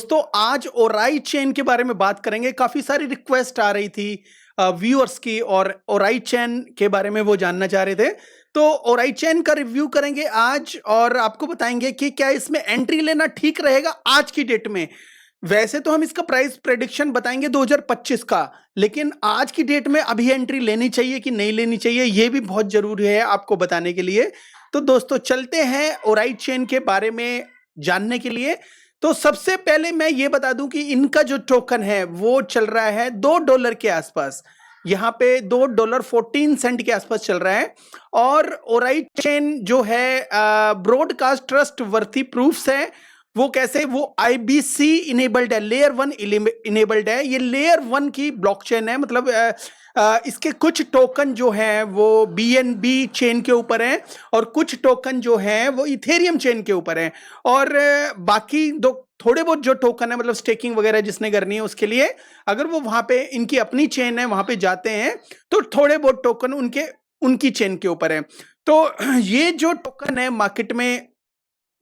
दोस्तों आज ओराई चेन के बारे में बात करेंगे। काफी सारी रिक्वेस्ट आ रही थी व्यूअर्स की और ओराई चेन के बारे में वो जानना चाह रहे थे। तो ओराई चेन का रिव्यू करेंगे आज और आपको बताएंगे कि क्या इसमें एंट्री लेना ठीक रहेगा आज की डेट में। वैसे तो हम इसका प्राइस प्रेडिक्शन बताएंगे 2025 का, लेकिन आज की डेट में अभी एंट्री लेनी चाहिए कि नहीं लेनी चाहिए ये भी बहुत जरूरी है आपको बताने के लिए। तो दोस्तों चलते हैं ओराई चेन के बारे में जानने के लिए। तो सबसे पहले मैं ये बता दूं कि इनका जो टोकन है वो चल रहा है $2 के आसपास। यहाँ पे $2.14 के आसपास चल रहा है। और ओराई चेन जो है ब्रॉडकास्ट ट्रस्ट वर्थी प्रूफ्स है। वो कैसे, वो आईबीसी इनेबल्ड है, लेयर 1 इनेबल्ड है। ये लेयर 1 की ब्लॉकचेन है, मतलब इसके कुछ टोकन जो हैं वो बीएनबी चेन के ऊपर हैं और कुछ टोकन जो हैं वो इथेरियम चेन के ऊपर हैं। और बाकी दो थोड़े बहुत जो टोकन है, मतलब स्टेकिंग वगैरह जिसने करनी है उसके लिए, अगर वो वहां पे इनकी अपनी चेन है वहां पे जाते हैं तो थोड़े बहुत टोकन उनकी चेन के ऊपर है। तो ये जो टोकन है मार्केट में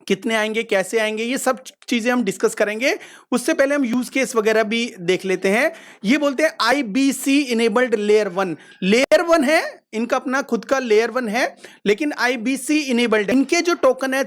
कितने आएंगे, कैसे आएंगे, ये सब चीजें हम डिस्कस करेंगे। उससे पहले हम यूज केस वगैरह भी देख लेते हैं। ये बोलते हैं आईबीसी इनेबल्ड लेयर 1 है, इनका अपना खुद का लेयर 1 है, लेकिन आईबीसी इनेबल्ड। इनके जो टोकन है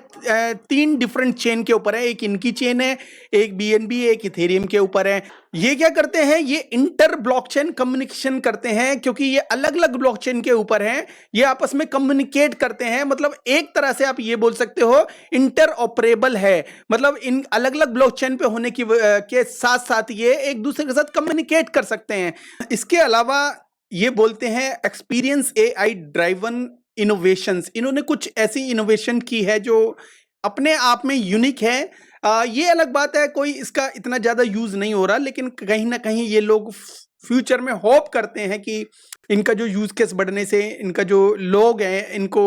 3 डिफरेंट चेन के ऊपर है। एक इनकी चेन है, एक बीएनबी, एक इथेरियम के ऊपर है। ये क्या करते हैं, ये इंटर ब्लॉकचेन कम्युनिकेशन करते हैं, क्योंकि ये अलग अलग ब्लॉकचेन के ऊपर हैं। ये आपस में कम्युनिकेट करते हैं, मतलब एक तरह से आप ये बोल सकते हो इंटर ऑपरेबल है। मतलब इन अलग अलग ब्लॉकचेन पे होने के साथ साथ ये एक दूसरे के साथ कम्युनिकेट कर सकते हैं। इसके अलावा ये बोलते हैं एक्सपीरियंस एआई ड्राइवन इनोवेशंस। इन्होंने कुछ ऐसी इनोवेशन की है जो अपने आप में यूनिक है। ये अलग बात है, कोई इसका इतना ज्यादा यूज नहीं हो रहा, लेकिन कहीं ना कहीं ये लोग फ्यूचर में होप करते हैं कि इनका जो यूज केस बढ़ने से इनका जो लोग हैं इनको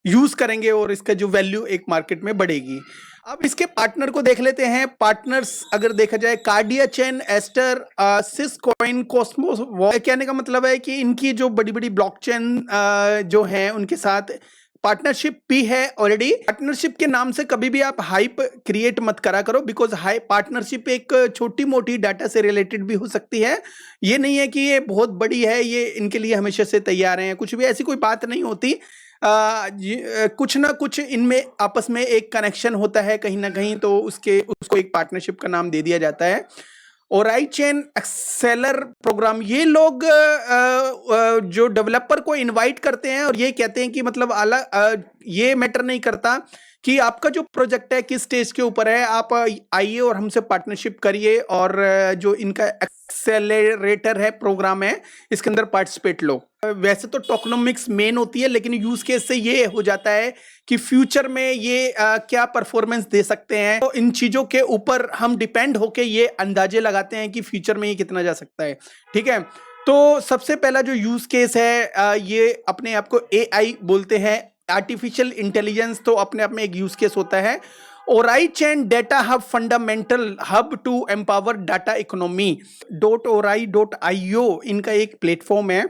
यूज करेंगे और इसका जो वैल्यू एक मार्केट में बढ़ेगी। अब इसके पार्टनर को देख लेते हैं। पार्टनर्स अगर देखा जाए, कार्डिया चेन, एस्टर, सिस्कॉइन, कॉस्मोस। कहने का मतलब है कि इनकी जो बड़ी बड़ी ब्लॉकचेन जो हैं उनके साथ पार्टनरशिप भी है ऑलरेडी। पार्टनरशिप के नाम से कभी भी आप हाइप क्रिएट मत करा करो, बिकॉज हाई पार्टनरशिप एक छोटी मोटी डाटा से रिलेटेड भी हो सकती है। ये नहीं है कि ये बहुत बड़ी है, ये इनके लिए हमेशा से तैयार हैं, कुछ भी ऐसी कोई बात नहीं होती। कुछ ना कुछ इनमें आपस में एक कनेक्शन होता है कहीं ना कहीं, तो उसको एक पार्टनरशिप का नाम दे दिया जाता है। ओराई चेन एक्सेलर प्रोग्राम, ये लोग जो डेवलपर को इनवाइट करते हैं और ये कहते हैं कि मतलब अलग ये मैटर नहीं करता कि आपका जो प्रोजेक्ट है किस स्टेज के ऊपर है, आप आइए और हमसे पार्टनरशिप करिए और जो इनका एक्सेलरेटर है प्रोग्राम है इसके अंदर पार्टिसिपेट लो। वैसे तो टोकनोमिक्स मेन होती है, लेकिन यूज केस से ये हो जाता है कि फ्यूचर में ये क्या परफॉर्मेंस दे सकते हैं। तो इन चीजों के ऊपर हम डिपेंड होके ये अंदाजे लगाते हैं कि फ्यूचर में ये कितना जा सकता है। ठीक है, तो सबसे पहला जो यूज केस है ये अपने आप को एआई बोलते हैं, आर्टिफिशियल इंटेलिजेंस। तो अपने आप में एक यूज केस होता है। Orai chain data hub, fundamental hub to empower data economy .orai.io इनका एक प्लेटफॉर्म है।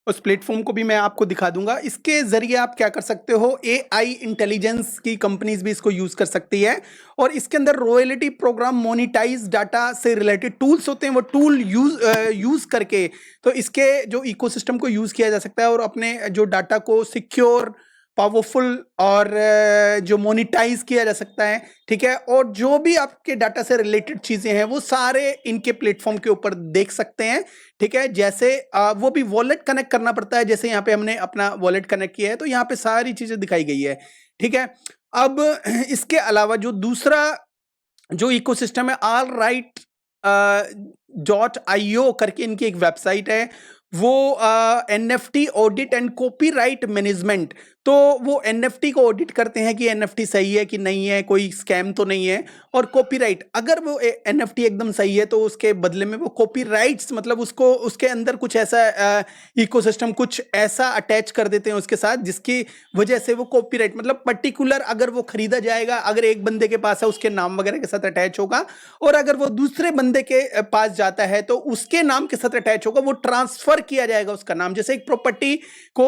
उस प्लेटफॉर्म को भी मैं आपको दिखा दूंगा। इसके जरिए आप क्या कर सकते हो, एआई इंटेलिजेंस की कंपनीज भी इसको यूज कर सकती है। और इसके अंदर रॉयल्टी प्रोग्राम, मोनिटाइज डाटा से रिलेटेड टूल्स होते हैं, वो टूल यूज करके तो इसके जो इकोसिस्टम को यूज किया जा सकता है और अपने जो डाटा को सिक्योर, पावरफुल और जो मोनिटाइज किया जा सकता है। ठीक है, और जो भी आपके डाटा से रिलेटेड चीजें हैं वो सारे इनके प्लेटफॉर्म के ऊपर देख सकते हैं। ठीक है, जैसे वो भी वॉलेट कनेक्ट करना पड़ता है, जैसे यहाँ पे हमने अपना वॉलेट कनेक्ट किया है तो यहाँ पे सारी चीजें दिखाई गई है। ठीक है, अब इसके अलावा जो दूसरा जो इकोसिस्टम है, allright.io करके इनकी एक वेबसाइट है। वो NFT audit and copyright management, तो वो एनएफटी को ऑडिट करते हैं कि एनएफटी सही है कि नहीं है, कोई स्कैम तो नहीं है। और कॉपीराइट, अगर वो एनएफटी एकदम सही है तो उसके बदले में वो कॉपीराइट्स, मतलब उसको उसके अंदर कुछ ऐसा इकोसिस्टम कुछ ऐसा अटैच कर देते हैं उसके साथ जिसकी वजह से वो कॉपीराइट, मतलब पर्टिकुलर अगर वो खरीदा जाएगा, अगर एक बंदे के पास है उसके नाम वगैरह के साथ अटैच होगा, और अगर वो दूसरे बंदे के पास जाता है तो उसके नाम के साथ अटैच होगा, वो ट्रांसफर किया जाएगा उसका नाम। जैसे एक प्रॉपर्टी को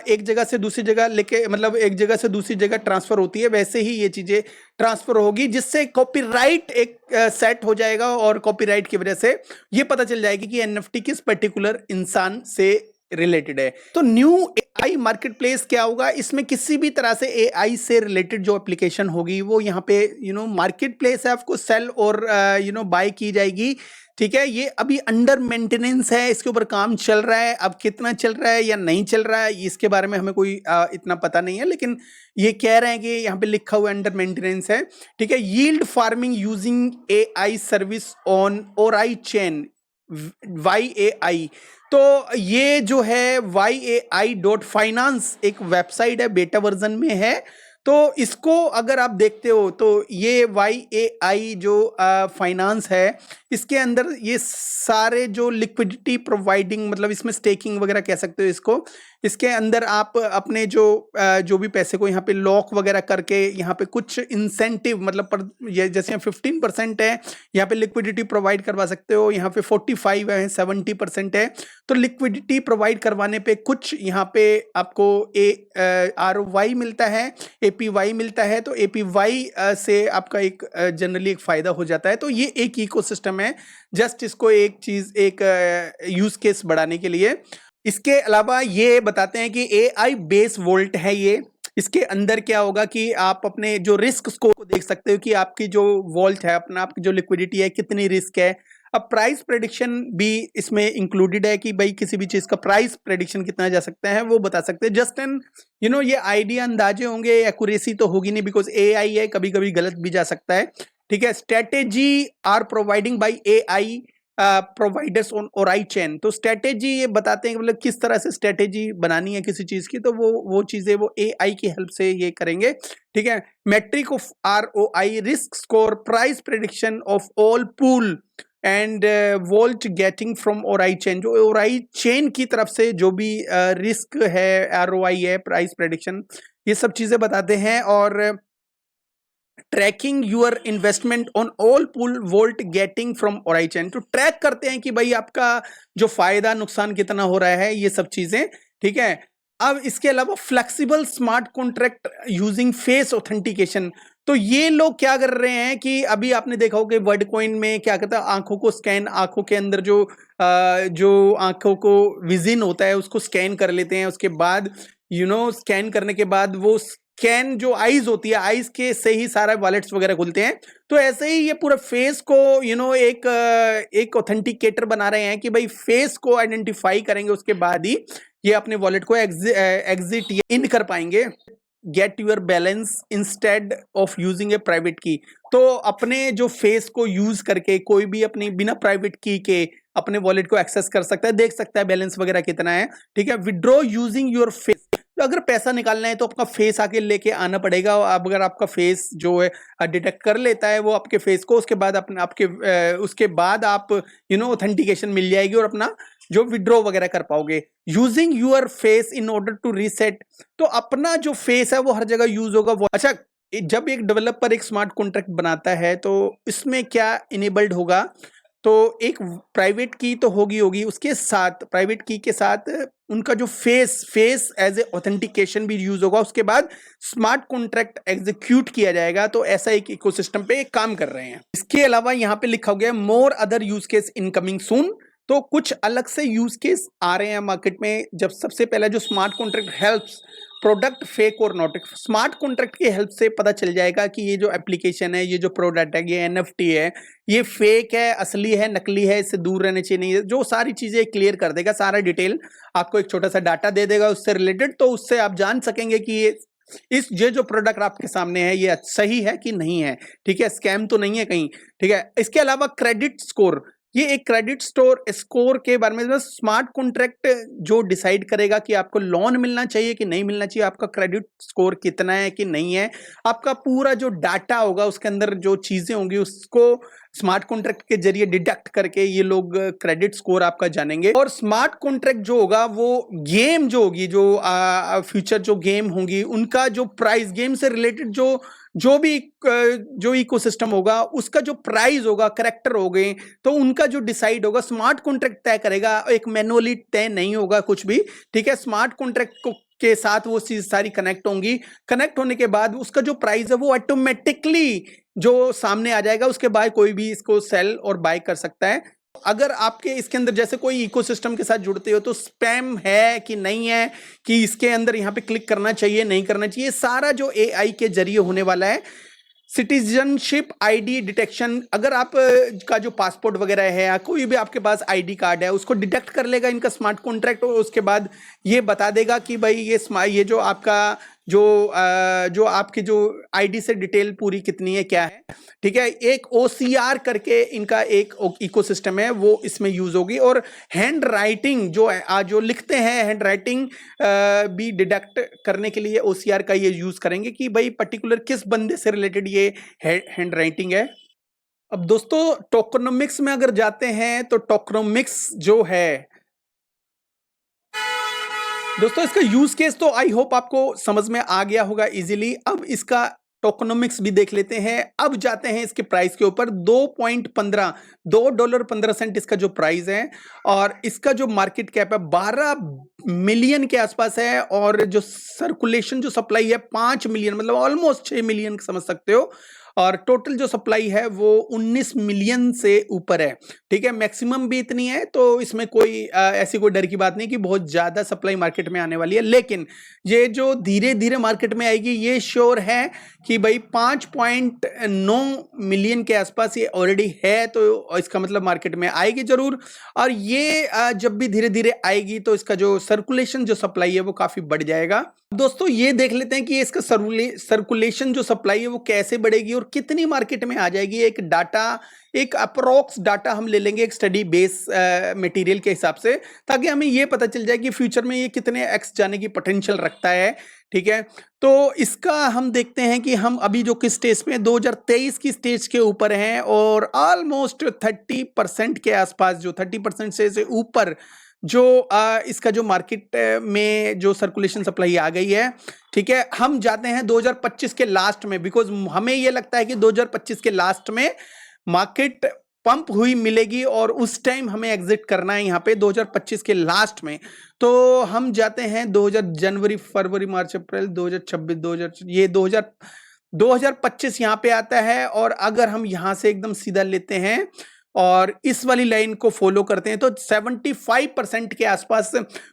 एक जगह से दूसरी जगह लेके मतलब एक जगह से दूसरी जगह ट्रांसफर होती है, वैसे ही ये चीजें ट्रांसफर होगी, जिससे कॉपीराइट एक सेट हो जाएगा और कॉपीराइट की वजह से ये पता चल जाएगी कि एनएफटी किस पर्टिकुलर इंसान से रिलेटेड है। तो न्यू एआई मार्केटप्लेस क्या होगा, इसमें किसी भी तरह से एआई से रिलेटेड जो एप्लीकेशन होगी वो यहाँ पे मार्केटप्लेस है, आपको सेल और बाय की जाएगी। ठीक है, ये अभी अंडर मेंटेनेंस है, इसके ऊपर काम चल रहा है। अब कितना चल रहा है या नहीं चल रहा है इसके बारे में हमें कोई इतना पता नहीं है, लेकिन ये कह रहे हैं कि यहाँ पे लिखा हुआ अंडर मेंटेनेंस है। ठीक है, yield farming using AI service on Orai chain YAI। तो ये जो है YAI.finance एक वेबसाइट है, बेटा वर्जन में है। तो इसको अगर आप देखते हो तो ये YAI जो फाइनेंस है, इसके अंदर ये सारे जो लिक्विडिटी प्रोवाइडिंग, मतलब इसमें स्टेकिंग वगैरह कह सकते हो इसको, इसके अंदर आप अपने जो भी पैसे को यहाँ पे लॉक वगैरह करके यहाँ पे कुछ इंसेंटिव, मतलब ये जैसे 15% है, यहाँ पे लिक्विडिटी प्रोवाइड करवा सकते हो। यहाँ पे 45 है, 70% है। तो लिक्विडिटी प्रोवाइड करवाने पे कुछ यहाँ पे आपको ROI मिलता है, APY मिलता है। तो APY से आपका एक जनरली एक फायदा हो जाता है। तो ये एक इकोसिस्टम है, जस्ट इसको एक चीज एक यूज केस बढ़ाने के लिए। इसके अलावा ये बताते हैं कि AI बेस वोल्ट है ये। इसके अंदर क्या होगा कि आप अपने जो रिस्क स्कोर को देख सकते हो कि आपकी जो वॉल्ट है, अपना आपकी जो लिक्विडिटी है, कितनी रिस्क है। अब प्राइस प्रेडिक्शन भी इसमें इंक्लूडेड है कि भाई किसी भी चीज का प्राइस प्रेडिक्शन कितना जा सकता है वो बता सकते हैं। जस्ट एन ये आइडिया, अंदाजे होंगे, एक्यूरेसी तो होगी नहीं, बिकॉज AI है, कभी कभी गलत भी जा सकता है। ठीक है, strategy are providing by AI providers on Orai chain. तो स्ट्रेटेजी ये बताते हैं कि मतलब किस तरह से स्ट्रेटेजी बनानी है किसी चीज की, तो वो चीजें वो AI की हेल्प से ये करेंगे। ठीक है, metric of ROI, risk score, price prediction of all pool and vault getting from Orai chain. जो ओराई चेन की तरफ से जो भी रिस्क है, ROI है, प्राइस प्रेडिक्शन, ये सब चीजें बताते हैं। और tracking your investment on all pool vault getting from Orai chain. तो ट्रैक करते हैं कि भाई आपका जो फायदा नुकसान कितना हो रहा है, ये सब चीजें। ठीक है, अब इसके अलावा flexible smart contract using face authentication. तो ये लोग क्या कर रहे हैं कि अभी आपने देखा होगा वर्डकॉइन में क्या कहता है, आंखों को स्कैन, आंखों के अंदर जो आंखों को विजन होता है उसको स्कैन कर लेते हैं। उसके बाद स्कैन करने के बाद वो स्कैन जो आईज होती है, आईज के से ही सारा वॉलेट्स वगैरह खुलते हैं। तो ऐसे ही ये पूरा फेस को एक ऑथेंटिकेटर बना रहे हैं कि भाई फेस को आइडेंटिफाई करेंगे, उसके बाद ही ये अपने वॉलेट को एग्जिट या इन कर पाएंगे। Get your balance instead of using a private key. तो अपने जो फेस को यूज करके कोई भी अपनी बिना प्राइवेट की के अपने वॉलेट को एक्सेस कर सकता है, देख सकता है बैलेंस वगैरह कितना है। ठीक है, विड्रॉ यूजिंग योर फेस। तो अगर पैसा निकालना है तो आपका फेस आके लेके आना पड़ेगा। अब अगर आपका फेस जो है डिटेक्ट कर लेता है वो आपके फेस को, उसके बाद उसके बाद आप ऑथेंटिकेशन मिल जाएगी और अपना जो विड्रॉ वगैरह कर पाओगे। Using your face in order to reset. तो अपना जो फेस है वो हर जगह यूज होगा। वो अच्छा, जब एक डेवलपर एक स्मार्ट कॉन्ट्रैक्ट बनाता है तो इसमें क्या इनेबल्ड होगा, तो एक प्राइवेट की तो होगी, उसके साथ प्राइवेट की के साथ उनका जो फेस एज ए ऑथेंटिकेशन भी यूज होगा। उसके बाद स्मार्ट कॉन्ट्रैक्ट एग्जीक्यूट किया जाएगा। तो ऐसा एक इकोसिस्टम पे काम कर रहे हैं। इसके अलावा यहाँ पे लिखा गया more other use case incoming soon. तो कुछ अलग से यूज केस आ रहे हैं मार्केट में। जब सबसे पहला जो smart contract helps product fake और नॉट। स्मार्ट कॉन्ट्रैक्ट की हेल्प से पता चल जाएगा कि ये जो एप्लीकेशन है, ये जो प्रोडक्ट है, ये NFT है, ये फेक है, असली है, नकली है, इससे दूर रहने चाहिए, नहीं है, जो सारी चीजें क्लियर कर देगा। सारा डिटेल आपको एक छोटा सा डाटा दे देगा उससे रिलेटेड। तो उससे आप जान सकेंगे कि ये जो प्रोडक्ट आपके सामने है ये सही है कि नहीं है। ठीक है, स्कैम तो नहीं है कहीं। ठीक है, इसके अलावा क्रेडिट स्कोर, ये एक क्रेडिट स्कोर के बारे में स्मार्ट कॉन्ट्रैक्ट जो डिसाइड करेगा कि आपको लोन मिलना चाहिए कि नहीं मिलना चाहिए, आपका क्रेडिट स्कोर कितना है कि नहीं है। आपका पूरा जो डाटा होगा उसके अंदर जो चीजें होंगी उसको स्मार्ट कॉन्ट्रैक्ट के जरिए डिडक्ट करके ये लोग क्रेडिट स्कोर आपका जानेंगे। और स्मार्ट कॉन्ट्रैक्ट जो होगा वो गेम जो होगी, जो फ्यूचर जो गेम होंगी उनका जो प्राइस, गेम से रिलेटेड जो इकोसिस्टम होगा उसका जो प्राइस होगा, करेक्टर हो गए, तो उनका जो डिसाइड होगा स्मार्ट कॉन्ट्रैक्ट तय करेगा। एक मैनुअली तय नहीं होगा कुछ भी। ठीक है, स्मार्ट कॉन्ट्रैक्ट को के साथ वो चीज सारी कनेक्ट होंगी। कनेक्ट होने के बाद उसका जो प्राइस है वो ऑटोमेटिकली जो सामने आ जाएगा, उसके बाद कोई भी इसको सेल और बाय कर सकता है। अगर आपके इसके अंदर जैसे कोई इकोसिस्टम के साथ जुड़ते हो तो स्पैम है कि नहीं है, कि इसके अंदर यहाँ पे क्लिक करना चाहिए नहीं करना चाहिए, सारा जो एआई के जरिए होने वाला है। सिटीजनशिप आईडी डिटेक्शन, अगर आप का जो पासपोर्ट वगैरह है या कोई भी आपके पास आईडी कार्ड है उसको डिटेक्ट कर लेगा इनका स्मार्ट कॉन्ट्रैक्ट, और उसके बाद ये बता देगा कि भाई ये जो आपका जो आपकी जो आईडी से डिटेल पूरी कितनी है क्या है, ठीक है। एक ओसीआर करके इनका एक इकोसिस्टम है वो इसमें यूज होगी। और हैंड राइटिंग जो लिखते हैं हैंड राइटिंग भी डिटेक्ट करने के लिए ओसीआर का ये यूज करेंगे कि भाई पर्टिकुलर किस बंदे से रिलेटेड ये हैंड राइटिंग है। अब दोस्तों टोकनोमिक्स में अगर जाते हैं तो टोकनोमिक्स जो है दोस्तों, इसका यूज केस तो आई होप आपको समझ में आ गया होगा इजीली। अब इसका टोकनोमिक्स भी देख लेते हैं। अब जाते हैं इसके प्राइस के ऊपर। $2.15 इसका जो प्राइस है, और इसका जो मार्केट कैप है 12 मिलियन के आसपास है, और जो सर्कुलेशन जो सप्लाई है 5 मिलियन, मतलब ऑलमोस्ट 6 मिलियन समझ सकते हो। और टोटल जो सप्लाई है वो 19 मिलियन से ऊपर है, ठीक है। मैक्सिमम भी इतनी है, तो इसमें कोई ऐसी कोई डर की बात नहीं कि बहुत ज्यादा सप्लाई मार्केट में आने वाली है। लेकिन ये जो धीरे धीरे मार्केट में आएगी ये श्योर है कि भाई 5.9 मिलियन के आसपास ये ऑलरेडी है, तो इसका मतलब मार्केट में आएगी जरूर। और ये जब भी धीरे धीरे आएगी तो इसका जो सर्कुलेशन जो सप्लाई है वो काफी बढ़ जाएगा। दोस्तों ये देख लेते हैं कि इसका सर्कुलेशन जो सप्लाई है वो कैसे बढ़ेगी और कितनी मार्केट में आ जाएगी। एक अप्रोक्स डाटा हम ले लेंगे एक स्टडी बेस मटेरियल के हिसाब से, ताकि हमें ये पता चल जाए कि फ्यूचर में ये कितने एक्स जाने की पोटेंशियल रखता है, ठीक है। तो इसका हम देखते हैं कि हम अभी जो किस स्टेज में 2023 की स्टेज के ऊपर हैं, और ऑलमोस्ट 30% के आसपास, जो 30% से ऊपर जो इसका जो मार्केट में जो सर्कुलेशन सप्लाई आ गई है, ठीक है। हम जाते हैं 2025 के लास्ट में, बिकॉज हमें ये लगता है कि 2025 के लास्ट में मार्केट पंप हुई मिलेगी, और उस टाइम हमें एग्जिट करना है यहाँ पे 2025 के लास्ट में। तो हम जाते हैं जनवरी फरवरी मार्च अप्रैल 2026 2025 यहाँ पे आता है। और अगर हम यहाँ से एकदम सीधा लेते हैं और इस वाली लाइन को फॉलो करते हैं तो 75% के आसपास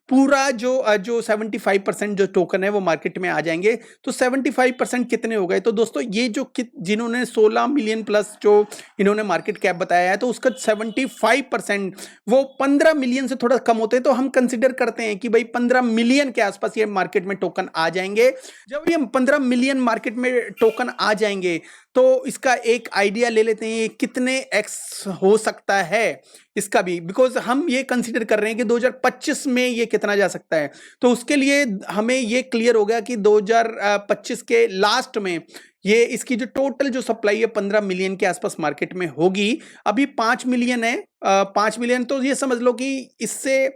पूरा जो 75% जो टोकन है वो मार्केट में आ जाएंगे। तो 75% कितने हो गए? तो दोस्तों ये जो जिन्होंने 16 मिलियन प्लस जो इन्होंने मार्केट कैप बताया है, तो उसका 75% वो 15 मिलियन से थोड़ा कम होते हैं। तो हम कंसिडर करते हैं कि भाई 15 मिलियन के आसपास ये मार्केट में टोकन आ जाएंगे। जब ये 15 मिलियन मार्केट में टोकन आ जाएंगे तो इसका एक आइडिया ले लेते हैं कितने एक्स हो सकता है इसका भी, बिकॉज हम ये कंसीडर कर रहे हैं कि 2025 में ये कितना जा सकता है। तो उसके लिए हमें ये क्लियर हो गया कि 2025 के लास्ट में ये इसकी जो टोटल जो सप्लाई है 15 मिलियन के आसपास मार्केट में होगी। अभी 5 मिलियन है, 5 मिलियन, तो ये समझ लो कि इससे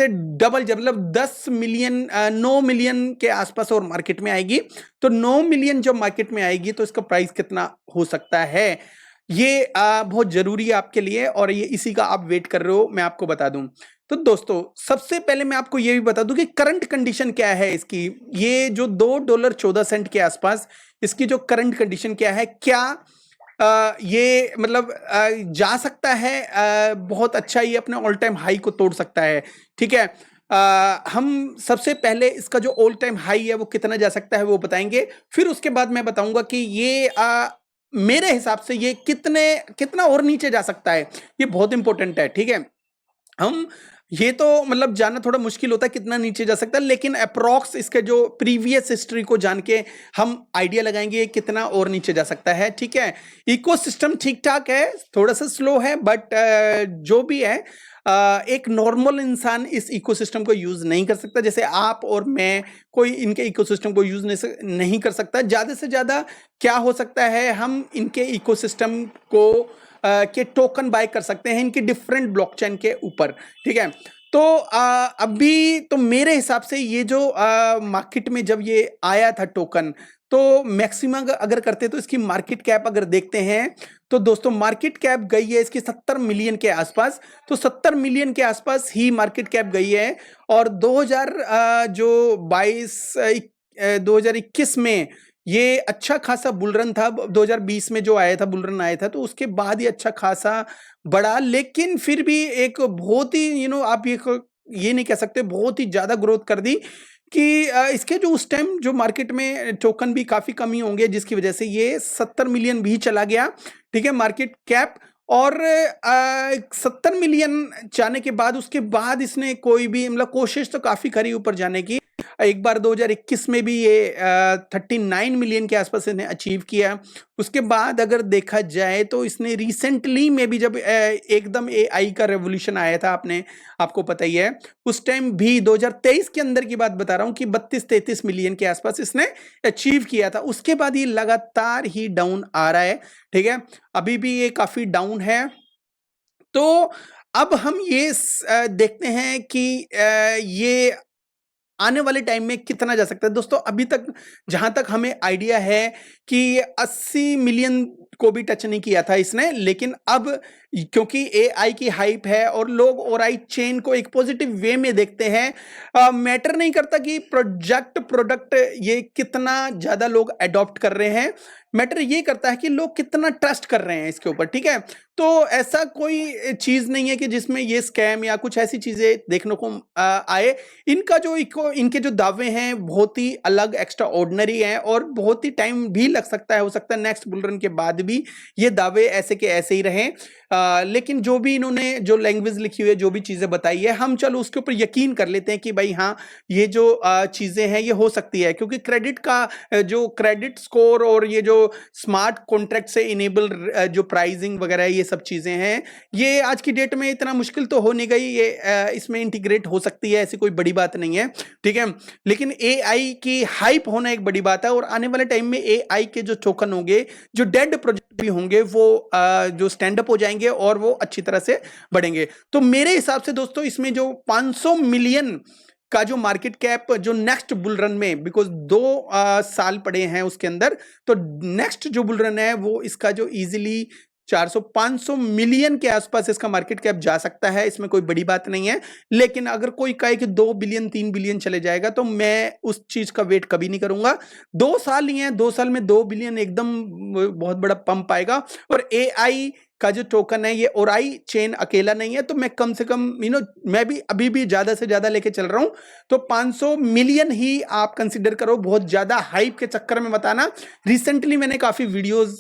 डबल, जब मतलब 10 मिलियन 9 मिलियन के आसपास और मार्केट में आएगी। तो 9 मिलियन जब मार्केट में आएगी तो इसका प्राइस कितना हो सकता है, ये बहुत जरूरी है आपके लिए, और ये इसी का आप वेट कर रहे हो, मैं आपको बता दूं। तो दोस्तों सबसे पहले मैं आपको ये भी बता दूं कि करंट कंडीशन क्या है इसकी। ये जो $2.14 के आसपास इसकी जो करंट कंडीशन क्या है, क्या ये मतलब जा सकता है बहुत अच्छा, ये अपने ऑल टाइम हाई को तोड़ सकता है, ठीक है। हम सबसे पहले इसका जो ऑल टाइम हाई है वो कितना जा सकता है वो बताएंगे, फिर उसके बाद मैं बताऊंगा कि ये मेरे हिसाब से ये कितना और नीचे जा सकता है। ये बहुत इंपॉर्टेंट है, ठीक है। हम ये तो मतलब जानना थोड़ा मुश्किल होता है कितना नीचे जा सकता है, लेकिन अप्रॉक्स इसके जो प्रीवियस हिस्ट्री को जान के हम आइडिया लगाएंगे कितना और नीचे जा सकता है, ठीक है। इकोसिस्टम ठीक ठाक है, थोड़ा सा स्लो है, बट जो भी है एक नॉर्मल इंसान इस इकोसिस्टम को यूज नहीं कर सकता। जैसे आप और मैं कोई इनके इकोसिस्टम को यूज नहीं कर सकता। ज्यादा से ज्यादा क्या हो सकता है, हम इनके इकोसिस्टम को के टोकन बाय कर सकते हैं इनके डिफरेंट ब्लॉकचेन के ऊपर, ठीक है। तो अभी तो मेरे हिसाब से ये जो मार्केट में जब ये आया था टोकन, तो मैक्सिमम अगर करते तो इसकी मार्केट कैप अगर देखते हैं तो दोस्तों मार्केट कैप गई है इसकी 70 मिलियन के आसपास। तो 70 मिलियन के आसपास ही मार्केट कैप गई है। और 2021 में ये अच्छा खासा बुलरन था। 2020 में जो आया था बुलरन आया था, तो उसके बाद ये अच्छा खासा बढ़ा, लेकिन फिर भी एक बहुत ही आप ये नहीं कह सकते बहुत ही ज्यादा ग्रोथ कर दी कि इसके जो उस टाइम जो मार्केट में टोकन भी काफी कमी होंगे, जिसकी वजह से ये 70 मिलियन भी चला गया। ठीक है, मार्केट कैप। और 70 मिलियन जाने के बाद उसके बाद इसने कोई भी मतलब कोशिश तो काफी करी ऊपर जाने की। एक बार 2021 में भी ये 39 मिलियन के आसपास इसने अचीव किया। उसके बाद अगर देखा जाए तो इसने रिसेंटली में भी जब एकदम एआई का रेवोल्यूशन आया था, आपको पता ही है, उस टाइम भी 2023 के अंदर की बात बता रहा हूं कि 32-33 मिलियन के आसपास इसने अचीव किया था। उसके बाद ये लगातार ही डाउन आ रहा है। ठीक है, अभी भी ये काफी डाउन है। तो अब हम ये देखते हैं कि ये आने वाले टाइम में कितना जा सकता है। दोस्तों अभी तक जहां तक हमें आइडिया है कि 80 मिलियन को भी टच नहीं किया था इसने, लेकिन अब क्योंकि एआई की हाइप है और लोग ओराई चेन को एक पॉजिटिव वे में देखते हैं, मैटर नहीं करता कि प्रोडक्ट ये कितना ज्यादा लोग अडॉप्ट कर रहे हैं, मैटर ये करता है कि लोग कितना ट्रस्ट कर रहे हैं इसके ऊपर। ठीक है, तो ऐसा कोई चीज नहीं है कि जिसमें ये स्कैम या कुछ ऐसी चीजें देखने को आए। इनके जो दावे हैं बहुत ही अलग एक्स्ट्रा ऑर्डिनरी हैं और बहुत ही टाइम भी लग सकता है, हो सकता है नेक्स्ट बुलरन के बाद भी ये दावे ऐसे के ऐसे ही रहें। लेकिन जो भी इन्होंने जो लैंग्वेज लिखी हुई है, जो भी चीजें बताई है, हम चलो उसके ऊपर यकीन कर लेते हैं कि भाई हाँ ये जो चीजें हैं ये हो सकती है, क्योंकि क्रेडिट का जो क्रेडिट स्कोर और ये जो स्मार्ट कॉन्ट्रैक्ट से इनेबल जो प्राइसिंग वगैरह ये सब चीजें हैं, ये आज की डेट में इतना मुश्किल तो हो नहीं गई, ये इसमें इंटीग्रेट हो सकती है, ऐसी कोई बड़ी बात नहीं है। ठीक है, लेकिन एआई की हाइप होना एक बड़ी बात है और आने वाले टाइम में एआई के जो टोकन होंगे, जो डेड प्रोजेक्ट भी होंगे, वो जो स्टैंड अप हो जाएंगे और वो अच्छी तरह से बढ़ेंगे। तो मेरे हिसाब से दोस्तों इसमें जो 500 मिलियन का जो मार्केट कैप जो नेक्स्ट बुल रन में, बिकॉज 2 साल पड़े हैं उसके अंदर, तो नेक्स्ट जो बुल रन है वो इसका जो इजीली 400-500 मिलियन के आसपास इसका मार्केट कैप जा सकता है, इसमें कोई बड़ी बात नहीं है। लेकिन अगर कोई कहे कि 2 बिलियन 3 बिलियन चले जाएगा तो मैं उस चीज का वेट कभी नहीं करूंगा। 2 साल ही है, 2 साल में 2 बिलियन एकदम बहुत बड़ा पंप आएगा। और एआई का जो टोकन है ये ओराई चेन अकेला नहीं है, तो मैं कम से कम मैं भी अभी भी ज्यादा से ज्यादा लेके चल रहा हूं। तो 500 मिलियन ही आप कंसीडर करो, बहुत ज्यादा हाइप के चक्कर में बताना। रिसेंटली मैंने काफी वीडियोस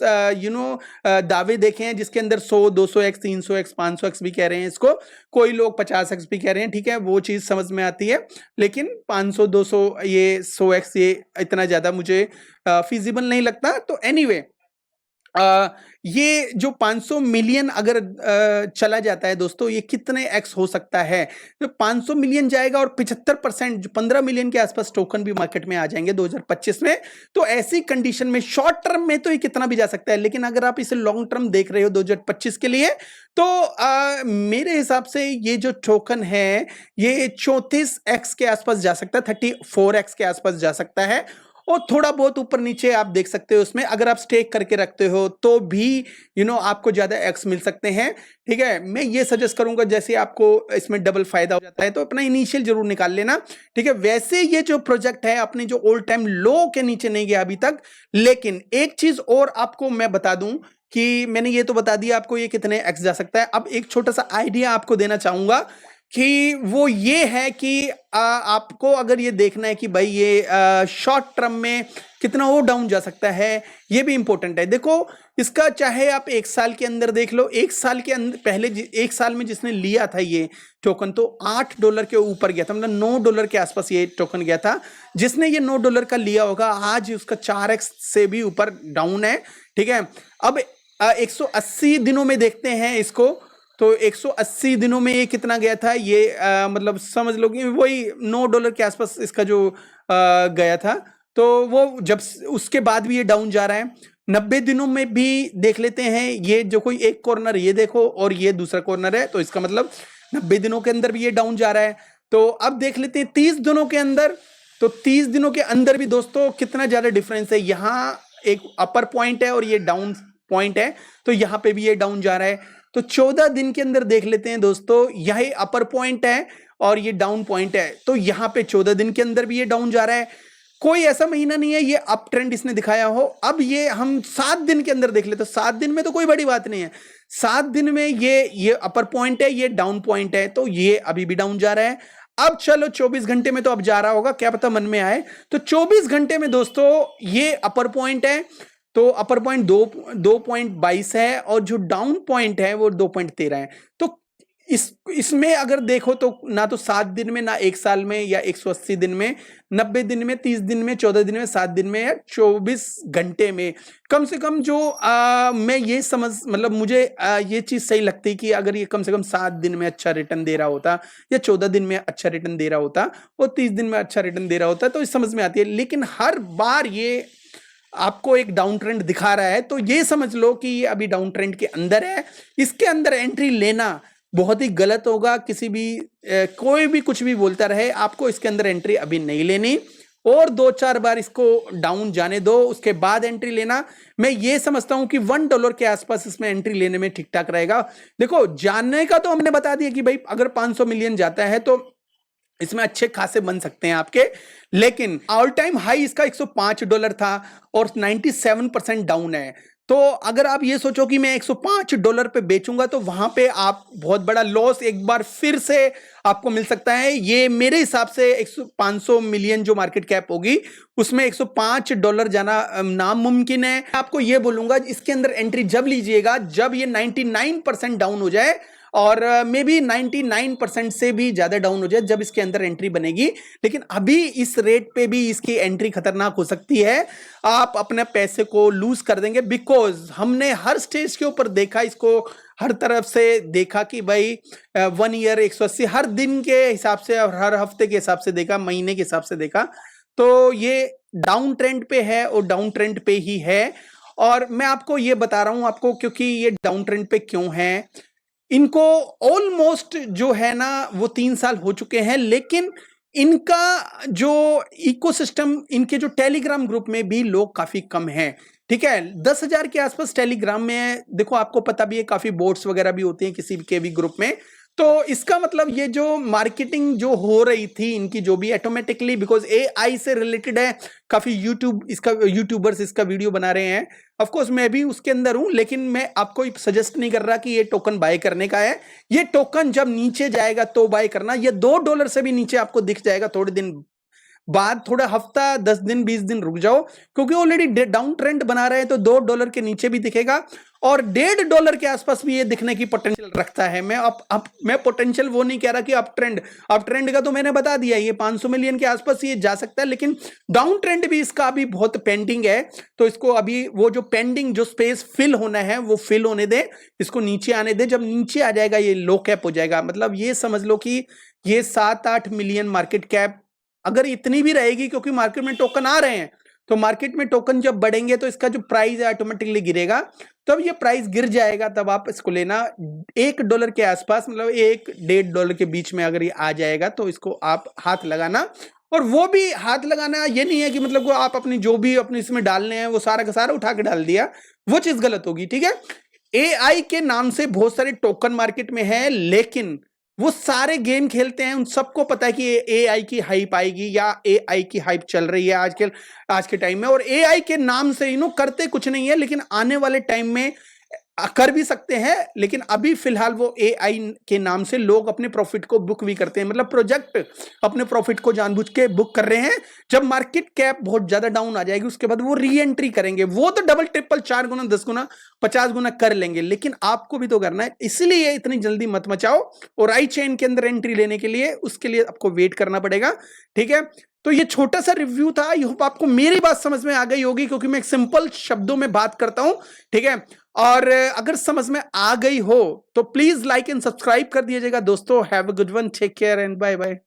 दावे देखे हैं जिसके अंदर 100, 200x, 300x, 500x भी कह रहे हैं इसको, कोई लोग 50x भी कह रहे हैं। ठीक है, वो चीज समझ में आती है, लेकिन 500, 200, ये 100x ये इतना ज्यादा मुझे फिजिबल नहीं लगता। तो एनीवे ये जो 500 मिलियन अगर चला जाता है दोस्तों, ये कितने एक्स हो सकता है? तो 500 मिलियन जाएगा और 75% 15 मिलियन के आसपास टोकन भी मार्केट में आ जाएंगे 2025 में। तो ऐसी कंडीशन में शॉर्ट टर्म में तो ये कितना भी जा सकता है, लेकिन अगर आप इसे लॉन्ग टर्म देख रहे हो 2025 के लिए, तो मेरे हिसाब से ये जो टोकन है ये 34x के आसपास जा सकता है, 34x के आसपास जा सकता है। और थोड़ा बहुत ऊपर नीचे आप देख सकते हो उसमें, अगर आप स्टेक करके रखते हो तो भी आपको ज्यादा एक्स मिल सकते हैं। ठीक है, मैं ये सजेस्ट करूंगा जैसे आपको इसमें डबल फायदा हो जाता है तो अपना इनिशियल जरूर निकाल लेना। ठीक है, वैसे ये जो प्रोजेक्ट है अपने जो ऑल टाइम लो के नीचे नहीं गया अभी तक। लेकिन एक चीज और आपको मैं बता दूं कि मैंने ये तो बता दिया आपको ये कितने एक्स जा सकता है, अब एक छोटा सा आइडिया आपको देना चाहूंगा कि वो ये है कि आपको अगर ये देखना है कि भाई ये शॉर्ट टर्म में कितना वो डाउन जा सकता है, ये भी इंपॉर्टेंट है। देखो इसका चाहे आप 1 साल के अंदर देख लो, 1 साल के अंदर पहले 1 साल में जिसने लिया था ये टोकन तो $8 के ऊपर गया था, मतलब $9 के आसपास ये टोकन गया था। जिसने ये $9 का लिया होगा आज उसका 4x से भी ऊपर डाउन है। ठीक है, अब 180 दिनों में देखते हैं इसको, तो 180 दिनों में ये कितना गया था, ये मतलब समझ लो कि वही $9 के आसपास इसका जो गया था। तो वो जब उसके बाद भी ये डाउन जा रहा है। 90 दिनों में भी देख लेते हैं, ये जो कोई एक कॉर्नर ये देखो और ये दूसरा कॉर्नर है, तो इसका मतलब 90 दिनों के अंदर भी ये डाउन जा रहा है। तो अब देख लेते हैं 30 दिनों के अंदर, तो 30 दिनों के अंदर भी दोस्तों कितना ज्यादा डिफरेंस है। यहाँ एक अपर पॉइंट है और ये डाउन पॉइंट है, तो यहाँ पे भी ये डाउन जा रहा है। तो 14 दिन के अंदर देख लेते हैं दोस्तों, यही अपर पॉइंट है और ये डाउन पॉइंट है। तो यहाँ पे 14 दिन के अंदर भी ये डाउन जा रहा है। कोई ऐसा महीना नहीं है ये अप ट्रेंड इसने दिखाया हो। अब ये हम 7 दिन के अंदर देख लेते, तो 7 दिन में तो कोई बड़ी बात नहीं है। 7 दिन में ये अपर पॉइंट है, ये डाउन पॉइंट है, तो ये अभी भी डाउन जा रहा है। अब चलो 24 घंटे में तो अब जा रहा होगा, क्या पता मन में आए। तो 24 घंटे में दोस्तों ये अपर पॉइंट है, तो अपर पॉइंट 2.22 है और जो डाउन पॉइंट है वो 2.13 है। तो इसमें अगर देखो तो ना तो 7 दिन में, ना 1 साल में, या 180 दिन में, 90 दिन में, 30 दिन में, 14 दिन में, 7 दिन में, या 24 घंटे में, कम से कम जो मैं ये समझ मतलब मुझे ये चीज सही लगती कि अगर ये कम से कम 7 दिन में अच्छा रिटर्न दे रहा होता, या 14 दिन में अच्छा रिटर्न दे रहा होता, और 30 दिन में अच्छा रिटर्न दे रहा होता, तो इस समझ में आती है। लेकिन हर बार ये आपको एक डाउन ट्रेंड दिखा रहा है, तो ये समझ लो कि ये अभी डाउन ट्रेंड के अंदर है। इसके अंदर एंट्री लेना बहुत ही गलत होगा। किसी भी कोई भी कुछ भी बोलता रहे, आपको इसके अंदर एंट्री अभी नहीं लेनी, और 2-4 बार इसको डाउन जाने दो, उसके बाद एंट्री लेना। मैं ये समझता हूं कि $1 के आसपास इसमें एंट्री लेने में ठीक ठाक रहेगा। देखो, जानने का तो हमने बता दिया कि भाई अगर 500 मिलियन जाता है तो इसमें अच्छे खासे बन सकते हैं आपके, लेकिन ऑल टाइम हाई इसका $105 था और 97% डाउन है। तो अगर आप ये सोचो कि मैं $105 पे बेचूंगा, तो वहां पे आप बहुत बड़ा लॉस एक बार फिर से आपको मिल सकता है। ये मेरे हिसाब से 500 मिलियन जो मार्केट कैप होगी उसमें $105 जाना नामुमकिन है। आपको ये बोलूंगा इसके अंदर एंट्री जब लीजिएगा जब ये 99% डाउन हो जाए, और मे बी 99% से भी ज्यादा डाउन हो जाए, जब इसके अंदर एंट्री बनेगी। लेकिन अभी इस रेट पे भी इसकी एंट्री खतरनाक हो सकती है, आप अपने पैसे को लूज कर देंगे। बिकॉज हमने हर स्टेज के ऊपर देखा इसको, हर तरफ से देखा कि भाई 1 ईयर 180 हर दिन के हिसाब से और हर हफ्ते के हिसाब से देखा, महीने के हिसाब से देखा, तो ये डाउन ट्रेंड पे है और डाउन ट्रेंड पे ही है। और मैं आपको ये बता रहा हूं आपको, क्योंकि ये डाउन ट्रेंड पे क्यों है। इनको ऑलमोस्ट जो है ना वो 3 साल हो चुके हैं, लेकिन इनका जो इकोसिस्टम, इनके जो टेलीग्राम ग्रुप में भी लोग काफी कम हैं। ठीक है, 10,000 के आसपास टेलीग्राम में है। देखो, आपको पता भी है काफी बोट्स वगैरह भी होती हैं किसी के भी ग्रुप में। तो इसका मतलब ये जो मार्केटिंग जो हो रही थी इनकी, जो भी ऑटोमेटिकली, बिकॉज एआई से रिलेटेड है, काफी यूट्यूबर्स इसका वीडियो बना रहे हैं। ऑफ कोर्स मैं भी उसके अंदर हूं, लेकिन मैं आपको सजेस्ट नहीं कर रहा कि ये टोकन बाय करने का है। ये टोकन जब नीचे जाएगा तो बाय करना। ये $2 से भी नीचे आपको दिख जाएगा थोड़े दिन बाद, थोड़ा हफ्ता 10 दिन 20 दिन रुक जाओ, क्योंकि ऑलरेडी डाउन ट्रेंड बना रहे हैं। तो $2 के नीचे भी दिखेगा और $1.5 के आसपास भी ये दिखने की पोटेंशियल रखता है। मैं पोटेंशियल वो नहीं कह रहा कि अप ट्रेंड का तो मैंने बता दिया, ये 500 मिलियन के आसपास ये जा सकता है, लेकिन डाउन ट्रेंड भी इसका अभी बहुत पेंडिंग है। तो इसको अभी वो जो पेंडिंग जो स्पेस फिल होना है वो फिल होने दे, इसको नीचे आने दे। जब नीचे आ जाएगा ये लो कैप हो जाएगा। मतलब ये समझ लो कि ये 7-8 मिलियन मार्केट कैप अगर इतनी भी रहेगी, क्योंकि मार्केट में टोकन आ रहे हैं, तो मार्केट में टोकन जब बढ़ेंगे तो इसका जो प्राइस है ऑटोमेटिकली गिरेगा। तब ये प्राइस गिर जाएगा, तब आप इसको लेना $1 के आसपास, मतलब $1-1.5 के बीच में अगर ये आ जाएगा तो इसको आप हाथ लगाना। और वो भी हाथ लगाना ये नहीं है कि मतलब वो आप अपनी जो भी अपने इसमें डालने हैं वो सारा का सारा उठा के डाल दिया, वो चीज गलत होगी। ठीक है, एआई के नाम से बहुत सारे टोकन मार्केट में है, लेकिन वो सारे गेम खेलते हैं, उन सबको पता है कि एआई की हाइप आएगी या एआई की हाइप चल रही है आज के टाइम में, और एआई के नाम से करते कुछ नहीं है, लेकिन आने वाले टाइम में कर भी सकते हैं। लेकिन अभी फिलहाल वो एआई के नाम से लोग अपने प्रॉफिट को बुक भी करते हैं, मतलब प्रोजेक्ट अपने प्रॉफिट को जानबूझ के बुक कर रहे हैं। जब मार्केट कैप बहुत ज्यादा डाउन आ जाएगी उसके बाद वो री एंट्री करेंगे, वो तो डबल ट्रिपल 4 गुना 10 गुना 50 गुना कर लेंगे, लेकिन आपको भी तो करना है। इसलिए इतनी जल्दी मत मचाओ, और आई चेन के अंदर एंट्री लेने के लिए उसके लिए आपको वेट करना पड़ेगा। ठीक है, तो ये छोटा सा रिव्यू था। आई होप आपको मेरी बात समझ में आ गई होगी, क्योंकि मैं एक सिंपल शब्दों में बात करता हूं। ठीक है, और अगर समझ में आ गई हो तो प्लीज लाइक एंड सब्सक्राइब कर दीजिएगा दोस्तों। Have a good one, take care and bye bye.